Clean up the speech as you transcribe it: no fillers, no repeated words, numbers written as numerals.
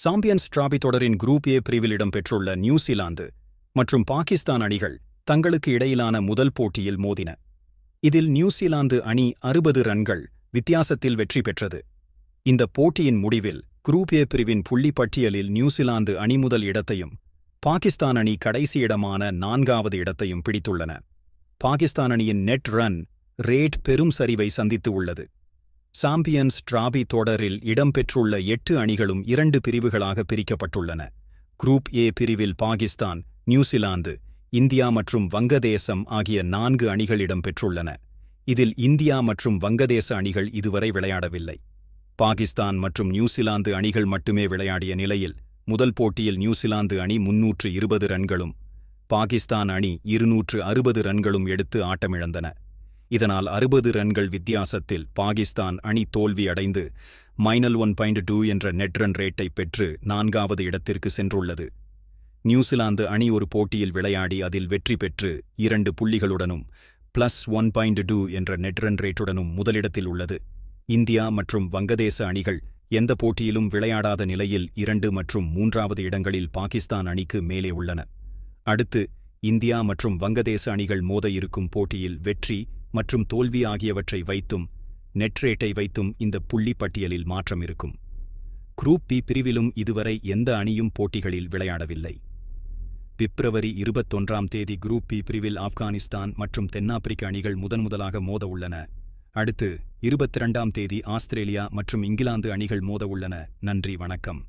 Champions trophy தொடரின் group A பிரிவில் இடம்பெற்றுள்ள நியூசிலாந்து மற்றும் பாகிஸ்தான் அணிகள் தங்களுக்கு இடையிலான முதல் போட்டியில் மோதின. இதில் நியூசிலாந்து அணி 60 ரன்கள் வித்தியாசத்தில் வெற்றி பெற்றது. இந்த போட்டியின் முடிவில் குரூப் ஏ பிரிவின் புள்ளி பட்டியலில் நியூசிலாந்து அணி முதல் இடத்தையும் பாகிஸ்தான் அணி கடைசி இடமான 4வது இடத்தையும் பிடித்துள்ளன. பாகிஸ்தான் அணியின் நெட் ரன் ரேட் பெரும் சரிவை சந்தித்து உள்ளது. சாம்பியன்ஸ் டிராபி தொடரில் இடம்பெற்றுள்ள 8 அணிகளும் 2 பிரிவுகளாக பிரிக்கப்பட்டுள்ளன. குரூப் ஏ பிரிவில் பாகிஸ்தான், நியூசிலாந்து, இந்தியா மற்றும் வங்கதேசம் ஆகிய 4 அணிகள் இடம்பெற்றுள்ளன. இதில் இந்தியா மற்றும் வங்கதேச அணிகள் இதுவரை விளையாடவில்லை. பாகிஸ்தான் மற்றும் நியூசிலாந்து அணிகள் மட்டுமே விளையாடிய நிலையில் முதல் போட்டியில் நியூசிலாந்து அணி 320 ரன்களும் பாகிஸ்தான் அணி 260 ரன்களும் எடுத்து ஆட்டமிழந்தன. இதனால் 60 ரன்கள் வித்தியாசத்தில் பாகிஸ்தான் அணி தோல்வி அடைந்து -1.2 என்ற நெட் ரன் ரேட்டை பெற்று 4வது இடத்திற்கு சென்றுள்ளது. நியூசிலாந்து அணி ஒரு போட்டியில் விளையாடி அதில் வெற்றி பெற்று 2 புள்ளிகளுடனும் +1.2 என்ற நெட் ரன் ரேட்டுடனும் முதலிடத்தில் உள்ளது. இந்தியா மற்றும் வங்கதேச அணிகள் எந்த போட்டியிலும் விளையாடாத நிலையில் 2 மற்றும் 3வது இடங்களில் பாகிஸ்தான் அணிக்கு மேலே உள்ளன. அடுத்து இந்தியா மற்றும் வங்கதேச அணிகள் மோத இருக்கும் போட்டியில் வெற்றி மற்றும் தோல்வி ஆகியவற்றை வைத்தும் நெட் ரேட்டை வைத்தும் இந்த புள்ளி பட்டியலில் மாற்றம் இருக்கும். குரூப் பி பிரிவிலும் இதுவரை எந்த அணியும் போட்டிகளில் விளையாடவில்லை. பிப்ரவரி 21ஆம் தேதி குரூப் பி பிரிவில் ஆப்கானிஸ்தான் மற்றும் தென்னாப்பிரிக்க அணிகள் முதன்முதலாக மோத உள்ளன. அடுத்து 22ஆம் தேதி ஆஸ்திரேலியா மற்றும் இங்கிலாந்து அணிகள் மோத உள்ளன. நன்றி, வணக்கம்.